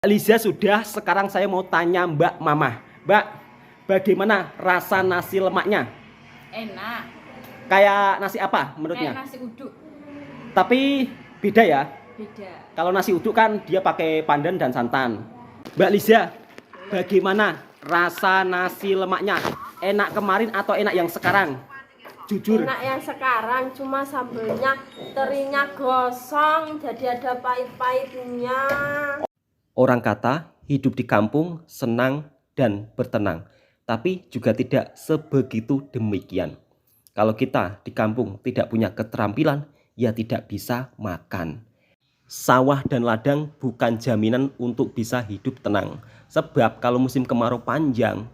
Liza sudah, sekarang saya mau tanya Mbak Mama. Mbak, bagaimana rasa nasi lemaknya? Enak, Kayak nasi apa kayak menurutnya? nasi uduk. Tapi beda ya. Beda. Kalau nasi uduk kan dia pakai pandan dan santan. Mbak Liza, bagaimana rasa nasi lemaknya? Enak kemarin atau enak yang sekarang? Jujur. Enak yang sekarang, cuma sambelnya terinya gosong, jadi ada pahit-pahitnya. Orang kata hidup di kampung senang dan bertenang, tapi juga tidak sebegitu demikian. Kalau kita di kampung tidak punya keterampilan, ya tidak bisa makan. Sawah dan ladang bukan jaminan untuk bisa hidup tenang. Sebab kalau musim kemarau panjang,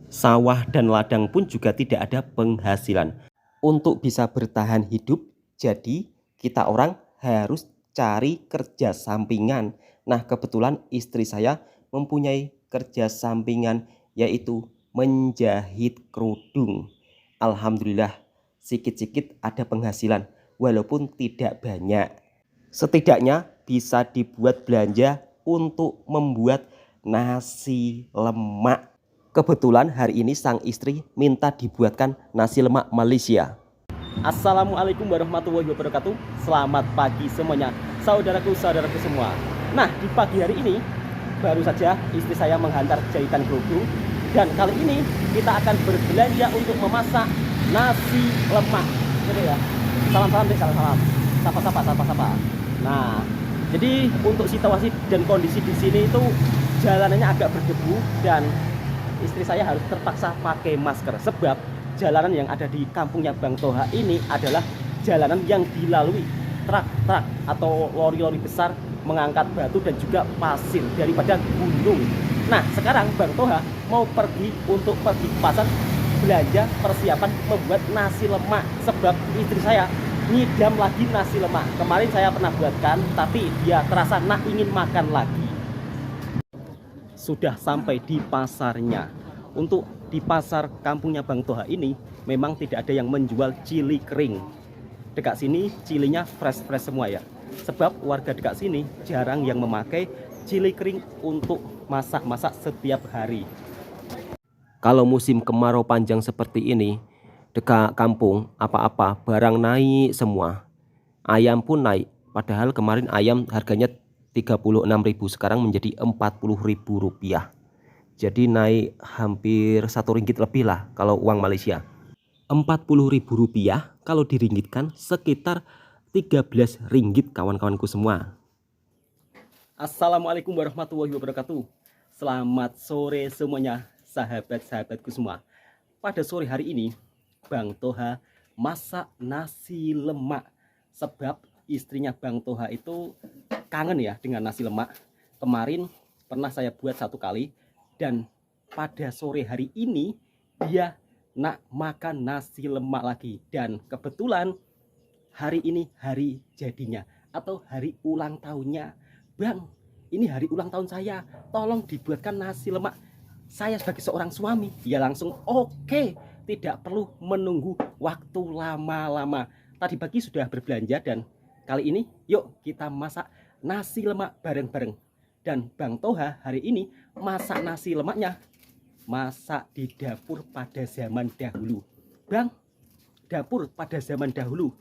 sawah dan ladang pun juga tidak ada penghasilan. Untuk bisa bertahan hidup, jadi kita orang harus cari kerja sampingan. Nah, kebetulan istri saya mempunyai kerja sampingan, yaitu menjahit kerudung. Alhamdulillah, sedikit-sedikit ada penghasilan, walaupun tidak banyak. Setidaknya bisa dibuat belanja untuk membuat nasi lemak. Kebetulan hari ini sang istri minta dibuatkan nasi lemak Malaysia. Assalamualaikum warahmatullahi wabarakatuh. Selamat pagi semuanya, saudaraku-saudaraku semua. Nah, di pagi hari ini baru saja istri saya menghantar jahitan kerudung. Dan kali ini kita akan berbelanja untuk memasak nasi lemak. Jadi ya, salam-salam deh, salam-salam. Sapa-sapa. Nah, jadi untuk situasi dan kondisi di sini itu jalanannya agak berdebu dan istri saya harus terpaksa pakai masker sebab jalanan yang ada di kampungnya Bang Toha ini adalah jalanan yang dilalui truk-truk atau lori-lori besar mengangkat batu dan juga pasir daripada gunung. Nah, sekarang Bang Toha mau pergi ke pasar belanja persiapan membuat nasi lemak sebab istri saya ngidam lagi nasi lemak. Kemarin saya pernah buatkan tapi dia terasa ingin makan lagi. Sudah sampai di pasarnya. Untuk di pasar kampungnya Bang Toha ini memang tidak ada yang menjual cili kering. Dekat sini cilinya fresh semua ya. Sebab warga dekat sini jarang yang memakai cili kering untuk masak-masak setiap hari. Kalau musim kemarau panjang seperti ini, dekat kampung apa-apa barang naik semua. Ayam pun naik. Padahal kemarin ayam harganya 36.000, sekarang menjadi 40.000 rupiah. Jadi naik hampir 1 ringgit lebih lah kalau uang Malaysia. 40.000 rupiah kalau diringgitkan sekitar 13 ringgit kawan-kawanku semua. Assalamualaikum warahmatullahi wabarakatuh. Selamat sore semuanya, sahabat-sahabatku semua. Pada sore hari ini Bang Toha masak nasi lemak sebab istrinya Bang Toha itu kangen ya dengan nasi lemak. Kemarin pernah saya buat 1 kali dan pada sore hari ini dia nak makan nasi lemak lagi. Dan kebetulan hari ini hari jadinya atau hari ulang tahunnya. Bang, ini hari ulang tahun saya, tolong dibuatkan nasi lemak. Saya sebagai seorang suami, dia langsung oke, tidak perlu menunggu waktu lama-lama. Tadi pagi sudah berbelanja dan kali ini yuk kita masak nasi lemak bareng-bareng. Dan Bang Toha hari ini masak nasi lemaknya masak di dapur pada zaman dahulu. Bang, dapur pada zaman dahulu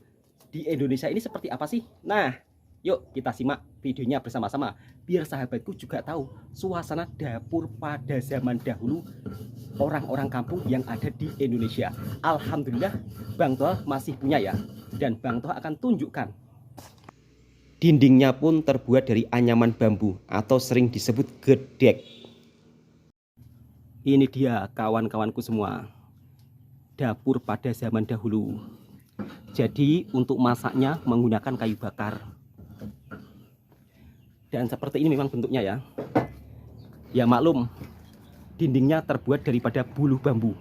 di Indonesia ini seperti apa sih? Nah, yuk kita simak videonya bersama-sama biar sahabatku juga tahu suasana dapur pada zaman dahulu orang-orang kampung yang ada di Indonesia. Alhamdulillah Bang Toha masih punya ya. Dan Bang Toha akan tunjukkan. Dindingnya pun terbuat dari anyaman bambu atau sering disebut gedek. Ini dia kawan-kawanku semua, dapur pada zaman dahulu. Jadi untuk masaknya menggunakan kayu bakar. Dan seperti ini memang bentuknya ya. Ya maklum, dindingnya terbuat daripada bulu bambu.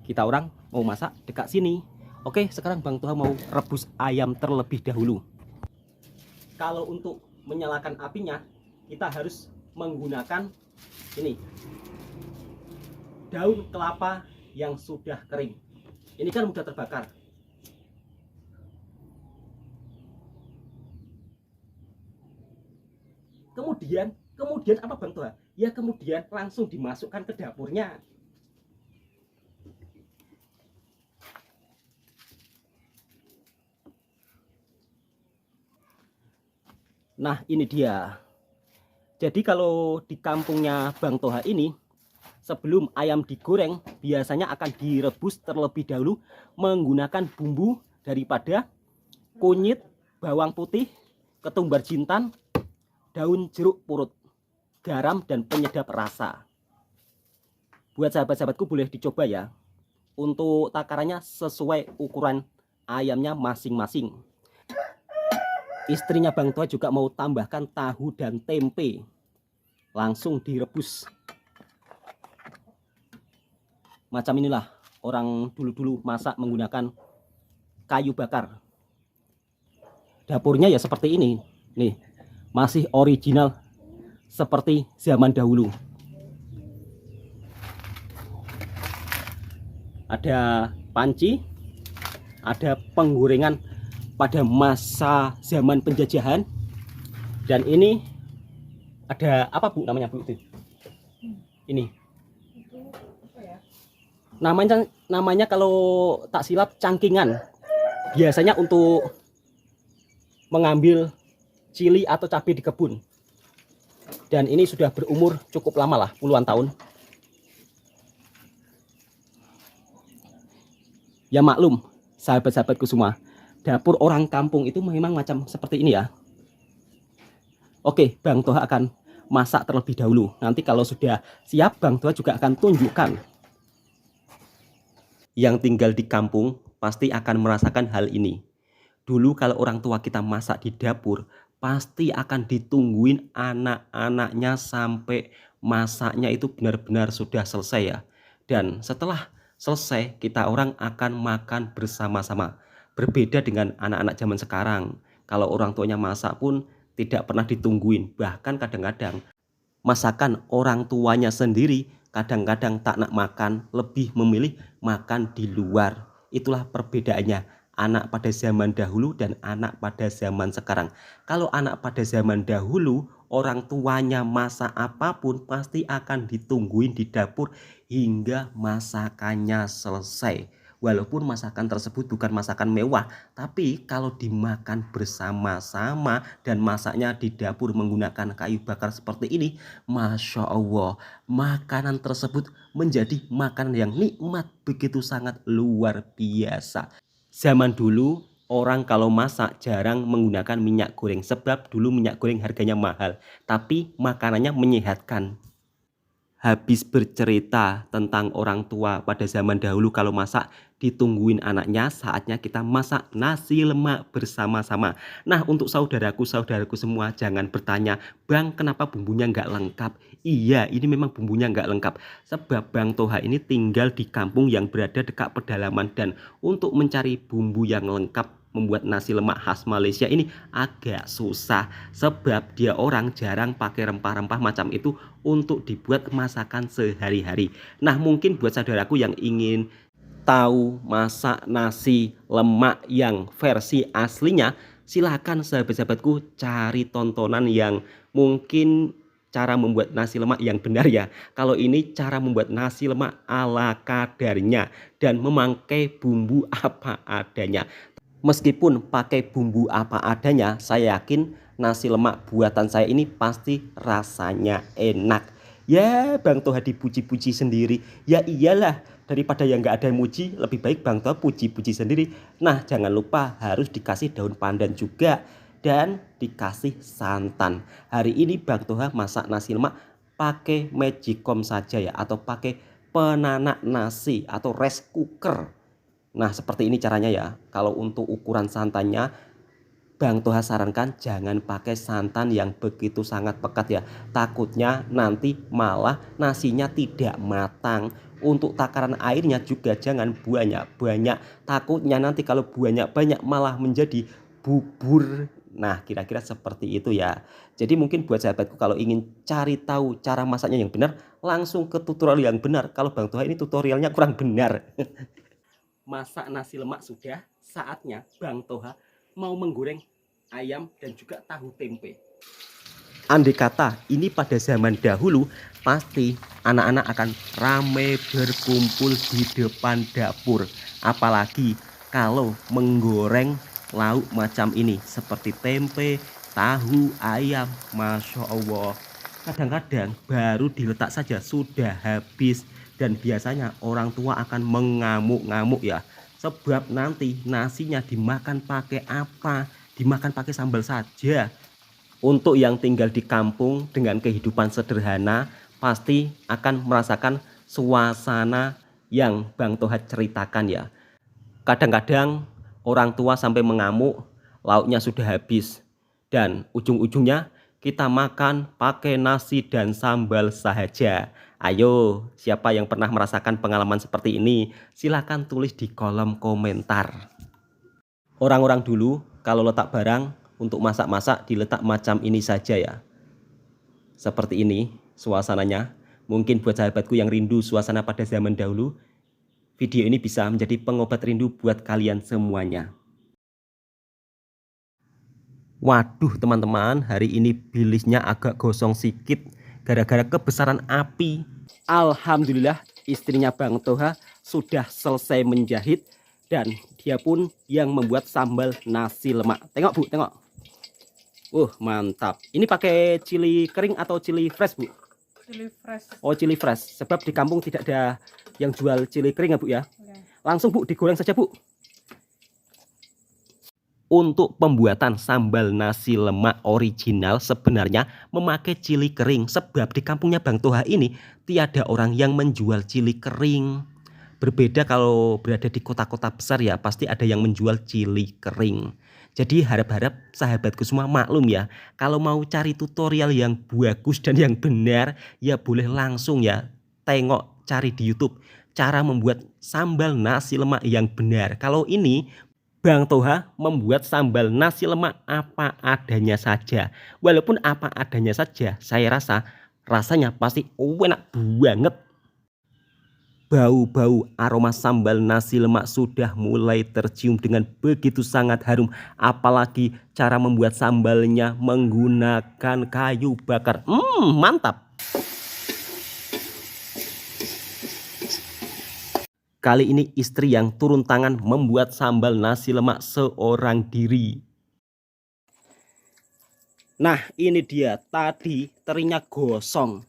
Kita orang mau masak dekat sini. Oke, sekarang Bang Toha mau rebus ayam terlebih dahulu. Kalau untuk menyalakan apinya, kita harus menggunakan ini, daun kelapa yang sudah kering. Ini kan sudah terbakar. Kemudian Kemudian apa Bang Toha? Ya kemudian langsung dimasukkan ke dapurnya. Nah ini dia. Jadi kalau di kampungnya Bang Toha ini, sebelum ayam digoreng biasanya akan direbus terlebih dahulu menggunakan bumbu daripada kunyit, bawang putih, ketumbar jintan, daun jeruk purut, garam, dan penyedap rasa. Buat sahabat-sahabatku boleh dicoba ya. Untuk takarannya sesuai ukuran ayamnya masing-masing. Istrinya Bang Toha juga mau tambahkan tahu dan tempe. Langsung direbus. Macam inilah orang dulu-dulu masak menggunakan kayu bakar. Dapurnya ya seperti ini. Nih, masih original seperti zaman dahulu. Ada panci, ada penggorengan pada masa zaman penjajahan, dan ini ada apa Bu namanya Bu itu? Ini namanya kalau tak silap cangkingan, biasanya untuk mengambil cili atau cabai di kebun, dan ini sudah berumur cukup lama lah, puluhan tahun. Ya maklum sahabat-sahabatku semua, dapur orang kampung itu memang macam seperti ini ya. Oke, Bang Toha akan masak terlebih dahulu. Nanti kalau sudah siap, Bang Toha juga akan tunjukkan. Yang tinggal di kampung pasti akan merasakan hal ini. Dulu kalau orang tua kita masak di dapur, pasti akan ditungguin anak-anaknya sampai masaknya itu benar-benar sudah selesai ya. Dan setelah selesai, kita orang akan makan bersama-sama. Berbeda dengan anak-anak zaman sekarang. Kalau orang tuanya masak pun tidak pernah ditungguin. Bahkan kadang-kadang masakan orang tuanya sendiri kadang-kadang tak nak makan, lebih memilih makan di luar. Itulah perbedaannya anak pada zaman dahulu dan anak pada zaman sekarang. Kalau anak pada zaman dahulu, orang tuanya masak apapun pasti akan ditungguin di dapur hingga masakannya selesai. Walaupun masakan tersebut bukan masakan mewah, tapi kalau dimakan bersama-sama dan masaknya di dapur menggunakan kayu bakar seperti ini, Masya Allah, makanan tersebut menjadi makanan yang nikmat, begitu sangat luar biasa. Zaman dulu orang kalau masak jarang menggunakan minyak goreng, sebab dulu minyak goreng harganya mahal, tapi makanannya menyehatkan. Habis bercerita tentang orang tua pada zaman dahulu kalau masak ditungguin anaknya, saatnya kita masak nasi lemak bersama-sama. Nah untuk saudaraku semua jangan bertanya, Bang kenapa bumbunya nggak lengkap? Iya, ini memang bumbunya nggak lengkap, sebab Bang Toha ini tinggal di kampung yang berada dekat pedalaman, dan untuk mencari bumbu yang lengkap membuat nasi lemak khas Malaysia ini agak susah, sebab dia orang jarang pakai rempah-rempah macam itu untuk dibuat masakan sehari-hari. Nah mungkin buat saudaraku yang ingin tahu masak nasi lemak yang versi aslinya, silakan sahabat-sahabatku cari tontonan yang mungkin cara membuat nasi lemak yang benar ya. Kalau ini cara membuat nasi lemak ala kadarnya dan memakai bumbu apa adanya. Meskipun pakai bumbu apa adanya, saya yakin nasi lemak buatan saya ini pasti rasanya enak. Ya, Bang Toha dipuji-puji sendiri. Ya iyalah, daripada yang nggak ada yang muji, lebih baik Bang Toha puji-puji sendiri. Nah, jangan lupa harus dikasih daun pandan juga dan dikasih santan. Hari ini Bang Toha masak nasi lemak pakai magicom saja ya, atau pakai penanak nasi atau rice cooker. Nah seperti ini caranya ya. Kalau untuk ukuran santannya, Bang Toha sarankan jangan pakai santan yang begitu sangat pekat ya. Takutnya nanti malah nasinya tidak matang. Untuk takaran airnya juga jangan banyak-banyak. Takutnya nanti kalau banyak-banyak malah menjadi bubur. Nah kira-kira seperti itu ya. Jadi mungkin buat sahabatku kalau ingin cari tahu cara masaknya yang benar, langsung ke tutorial yang benar. Kalau Bang Toha ini tutorialnya kurang benar. Masak nasi lemak sudah, saatnya Bang Toha mau menggoreng ayam dan juga tahu tempe. Andai kata ini pada zaman dahulu, pasti anak-anak akan ramai berkumpul di depan dapur. Apalagi kalau menggoreng lauk macam ini seperti tempe, tahu, ayam. Masya Allah. Kadang-kadang baru diletak saja sudah habis. Dan biasanya orang tua akan mengamuk-ngamuk ya. Sebab nanti nasinya dimakan pakai apa? Dimakan pakai sambal saja. Untuk yang tinggal di kampung dengan kehidupan sederhana, pasti akan merasakan suasana yang Bang Toha ceritakan ya. Kadang-kadang orang tua sampai mengamuk, lauknya sudah habis. Dan ujung-ujungnya kita makan pakai nasi dan sambal saja. Ayo, siapa yang pernah merasakan pengalaman seperti ini? Silahkan tulis di kolom komentar. Orang-orang dulu kalau letak barang untuk masak-masak diletak macam ini saja ya. Seperti ini suasananya. Mungkin buat sahabatku yang rindu suasana pada zaman dahulu, video ini bisa menjadi pengobat rindu buat kalian semuanya. Waduh teman-teman, hari ini bilisnya agak gosong sedikit gara-gara kebesaran api. Alhamdulillah istrinya Bang Toha sudah selesai menjahit dan dia pun yang membuat sambal nasi lemak. Tengok Bu, tengok. Mantap. Ini pakai cili kering atau cili fresh, Bu? Cili fresh. Oh, cili fresh. Sebab di kampung tidak ada yang jual cili kering ya, Bu ya. Langsung Bu, digoreng saja, Bu. Untuk pembuatan sambal nasi lemak original sebenarnya memakai cili kering. Sebab di kampungnya Bang Toha ini tiada orang yang menjual cili kering. Berbeda kalau berada di kota-kota besar ya, pasti ada yang menjual cili kering. Jadi harap-harap sahabatku semua maklum ya, kalau mau cari tutorial yang bagus dan yang benar, ya boleh langsung ya tengok cari di YouTube cara membuat sambal nasi lemak yang benar. Kalau ini Bang Toha membuat sambal nasi lemak apa adanya saja. Walaupun apa adanya saja, saya rasa rasanya pasti enak banget. Bau-bau aroma sambal nasi lemak sudah mulai tercium dengan begitu sangat harum. Apalagi cara membuat sambalnya menggunakan kayu bakar. Mantap. Kali ini istri yang turun tangan membuat sambal nasi lemak seorang diri. Nah ini dia, tadi terinya gosong.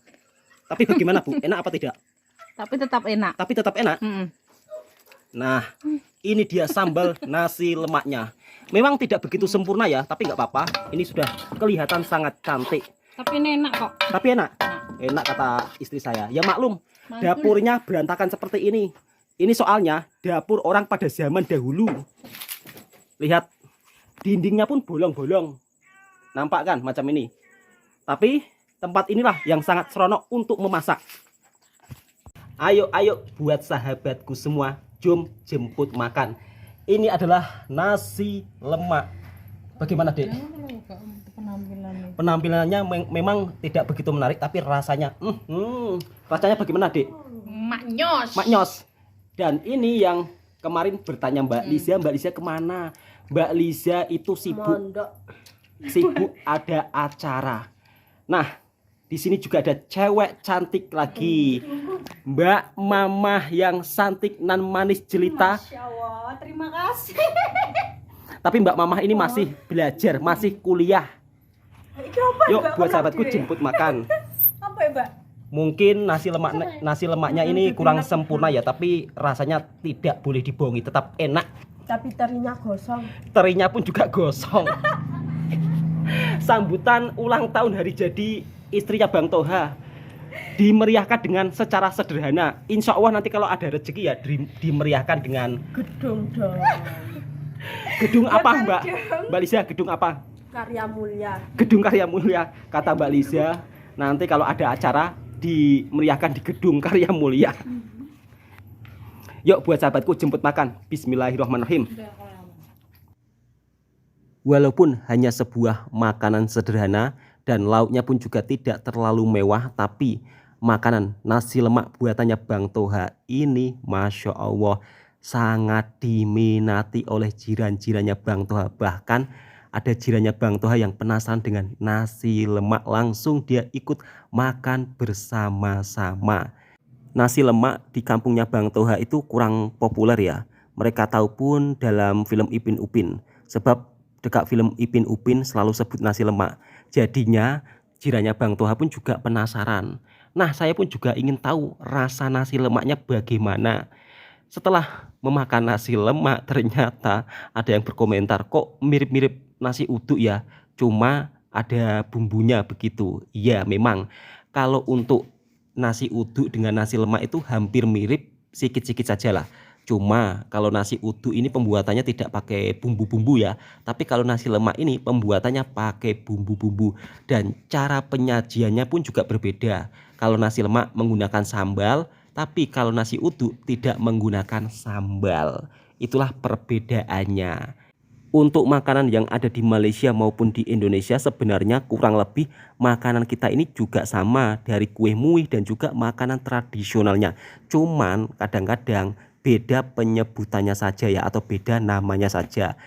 Tapi bagaimana Bu, enak apa tidak? Tapi tetap enak. Tapi tetap enak. Nah, ini dia sambal nasi lemaknya. Memang tidak begitu sempurna ya, tapi nggak apa-apa. Ini sudah kelihatan sangat cantik. Tapi ini enak kok. Tapi enak. Enak kata istri saya. Ya maklum, dapurnya berantakan seperti ini. Ini soalnya dapur orang pada zaman dahulu. Lihat, dindingnya pun bolong-bolong. Nampak kan macam ini. Tapi tempat inilah yang sangat seronok untuk memasak. Ayo buat sahabatku semua, jom jemput makan. Ini adalah nasi lemak. Bagaimana Dek? Penampilannya memang tidak begitu menarik, tapi rasanya rasanya bagaimana Dek? Maknyos. Maknyos. Dan ini yang kemarin bertanya Mbak Liza kemana? Mbak Liza itu sibuk ada acara. Nah, di sini juga ada cewek cantik lagi, Mbak Mamah yang cantik nan manis jelita. Masya Allah, terima kasih. Tapi Mbak Mamah ini masih belajar, masih kuliah. Yuk buat sahabatku jemput makan. Apa ya Mbak? Mungkin nasi lemaknya ini kurang sempurna ya, tapi rasanya tidak boleh dibohongi, tetap enak. Tapi terinya gosong. Terinya pun juga gosong. Sambutan ulang tahun hari jadi istrinya Bang Toha dimeriahkan dengan secara sederhana. Insya Allah nanti kalau ada rezeki ya dimeriahkan dengan Gedung dong. gedung apa Mbak? Mbak Liza, gedung apa? Karya Mulia. Gedung Karya Mulia, kata Mbak Liza. Nanti kalau ada acara dimeriahkan di Gedung Karya Mulia. Yuk buat sahabatku jemput makan. Bismillahirrahmanirrahim. Walaupun hanya sebuah makanan sederhana dan lauknya pun juga tidak terlalu mewah, tapi makanan nasi lemak buatannya Bang Toha ini Masya Allah sangat diminati oleh jiran-jirannya Bang Toha. Bahkan ada jirannya Bang Toha yang penasaran dengan nasi lemak, langsung dia ikut makan bersama-sama. Nasi lemak di kampungnya Bang Toha itu kurang populer ya. Mereka tahu pun dalam film Ipin Upin. Sebab dekat film Ipin Upin selalu sebut nasi lemak. Jadinya jirannya Bang Toha pun juga penasaran. Nah, saya pun juga ingin tahu rasa nasi lemaknya bagaimana. Setelah memakan nasi lemak, ternyata ada yang berkomentar, kok mirip-mirip nasi uduk ya, cuma ada bumbunya begitu. Iya, memang kalau untuk nasi uduk dengan nasi lemak itu hampir mirip, sikit-sikit saja lah. Cuma kalau nasi uduk ini pembuatannya tidak pakai bumbu-bumbu ya, tapi kalau nasi lemak ini pembuatannya pakai bumbu-bumbu, dan cara penyajiannya pun juga berbeda. Kalau nasi lemak menggunakan sambal, tapi kalau nasi uduk tidak menggunakan sambal. Itulah perbedaannya. Untuk makanan yang ada di Malaysia maupun di Indonesia sebenarnya kurang lebih makanan kita ini juga sama, dari kue muih dan juga makanan tradisionalnya. Cuman kadang-kadang beda penyebutannya saja ya, atau beda namanya saja.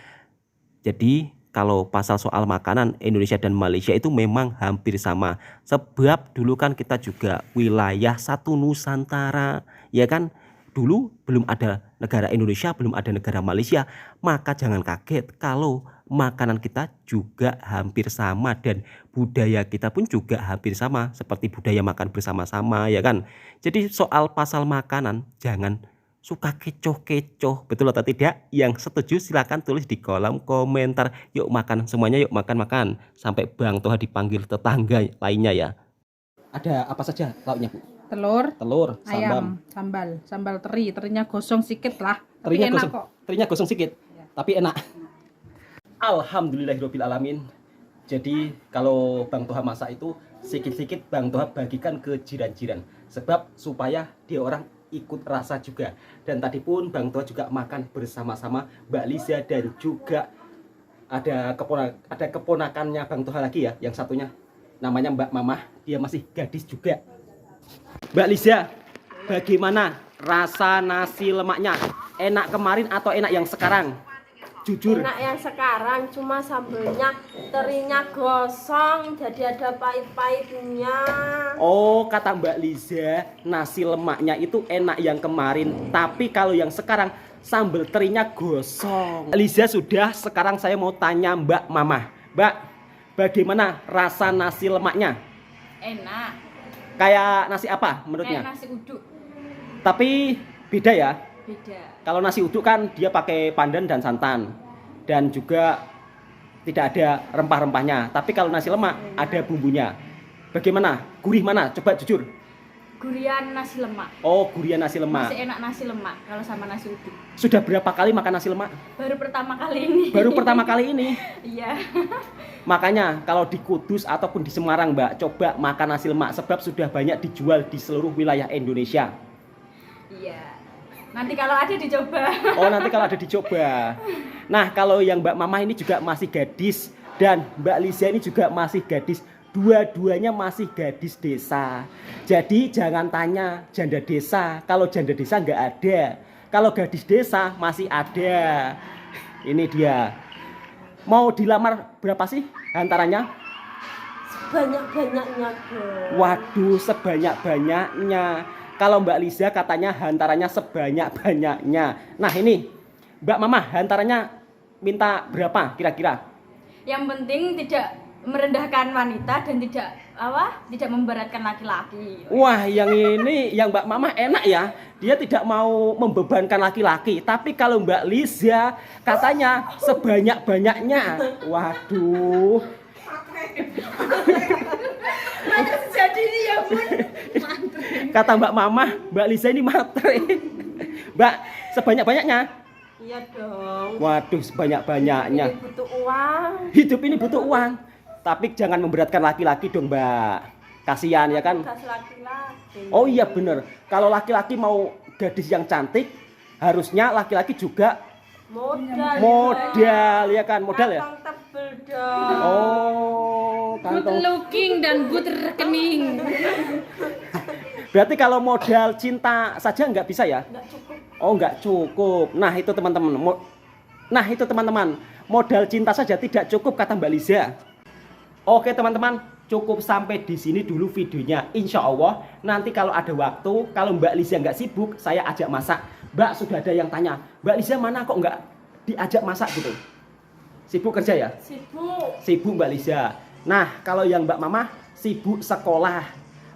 Jadi kalau pasal soal makanan Indonesia dan Malaysia itu memang hampir sama. Sebab dulu kan kita juga wilayah satu Nusantara, ya kan? Dulu belum ada negara Indonesia, belum ada negara Malaysia. Maka jangan kaget kalau makanan kita juga hampir sama dan budaya kita pun juga hampir sama, seperti budaya makan bersama-sama, ya kan? Jadi soal pasal makanan jangan suka kecoh-kecoh, betul atau tidak? Yang setuju silahkan tulis di kolom komentar. Yuk makan semuanya, yuk makan-makan sampai Bang Toha dipanggil tetangga lainnya ya. Ada apa saja lauknya, Bu? Telur, Ayam, sambal terinya gosong sedikit lah. Tapi terinya enak gosong, kok. terinya gosong sedikit, Ya. tapi enak. Alhamdulillahirabbil alamin. Jadi kalau Bang Toha masak itu sedikit-sedikit Bang Toha bagikan ke jiran-jiran, sebab supaya dia orang ikut rasa juga. Dan tadi pun Bang Toha juga makan bersama-sama Mbak Liza, dan juga ada keponakannya Bang Toha lagi ya, yang satunya namanya Mbak Mamah, dia masih gadis juga. Mbak Liza, bagaimana rasa nasi lemaknya? Enak kemarin atau enak yang sekarang? Jujur. Enak yang sekarang, cuma sambelnya terinya gosong, jadi ada pahit-pahitnya. Oh, kata Mbak Liza, nasi lemaknya itu enak yang kemarin, tapi kalau yang sekarang sambal terinya gosong. Liza sudah, sekarang saya mau tanya Mbak Mamah. Mbak, bagaimana rasa nasi lemaknya? Enak. Kayak nasi apa menurutnya? Kayak nasi uduk. Tapi beda ya. Beda. Kalau nasi uduk kan dia pakai pandan dan santan, dan juga tidak ada rempah-rempahnya. Tapi kalau nasi lemak ada bumbunya. Bagaimana? Gurih mana? Coba jujur. Gurian nasi lemak. Oh, gurih nasi lemak. Masih enak nasi lemak kalau sama nasi uduk. Sudah berapa kali makan nasi lemak? Baru pertama kali ini. Baru pertama kali ini. Iya. Makanya kalau di Kudus ataupun di Semarang, Mbak, coba makan nasi lemak, sebab sudah banyak dijual di seluruh wilayah Indonesia. Iya. Nanti kalau ada dicoba. Oh, nanti kalau ada dicoba. Nah, kalau yang Mbak Mamah ini juga masih gadis, dan Mbak Liza ini juga masih gadis. Dua-duanya masih gadis desa. Jadi jangan tanya janda desa. Kalau janda desa nggak ada. Kalau gadis desa masih ada. Ini dia. Mau dilamar berapa sih hantarannya? Sebanyak-banyaknya, dong. Waduh, sebanyak-banyaknya. Kalau Mbak Liza katanya hantarannya sebanyak-banyaknya. Nah ini Mbak Mamah, hantarannya minta berapa kira-kira? Yang penting tidak merendahkan wanita dan tidak memberatkan laki-laki. Wah, yang ini yang Mbak Mamah enak ya. Dia tidak mau membebankan laki-laki. Tapi kalau Mbak Liza katanya sebanyak-banyaknya. Waduh. Jadi ini ya pun. Kata Mbak Mamah, Mbak Liza ini matre. Mbak, sebanyak-banyaknya. Iya dong. Waduh, sebanyak-banyaknya. Ini butuh uang. Hidup ini butuh uang. Tapi jangan memberatkan laki-laki dong, Mbak. Kasihan ya kan? Gas laki-laki. Oh iya bener. Kalau laki-laki mau gadis yang cantik, harusnya laki-laki juga modal ya kan? Modal ya? Kantong tebel dong. Oh, Good kantong. looking dan good rekening. Berarti kalau modal cinta saja nggak bisa ya? Nggak cukup. Oh, nggak cukup. Nah, itu teman-teman. Modal cinta saja tidak cukup, kata Mbak Liza. Oke teman-teman, cukup sampai di sini dulu videonya. Insya Allah nanti kalau ada waktu, kalau Mbak Liza nggak sibuk, saya ajak masak. Mbak, sudah ada yang tanya, Mbak Liza mana kok nggak diajak masak gitu? Sibuk kerja ya? Sibuk. Sibuk Mbak Liza. Nah, kalau yang Mbak Mama sibuk sekolah.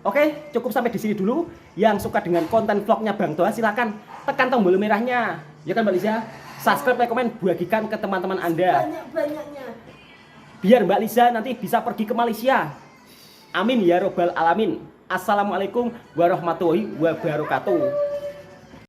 Oke, cukup sampai di sini dulu. Yang suka dengan konten vlognya Bang Toha silakan tekan tombol merahnya. Ya kan Mbak Liza? Subscribe, like, komen, bagikan ke teman-teman Anda. Banyak-banyaknya. Biar Mbak Liza nanti bisa pergi ke Malaysia. Amin ya robbal alamin. Assalamualaikum warahmatullahi wabarakatuh.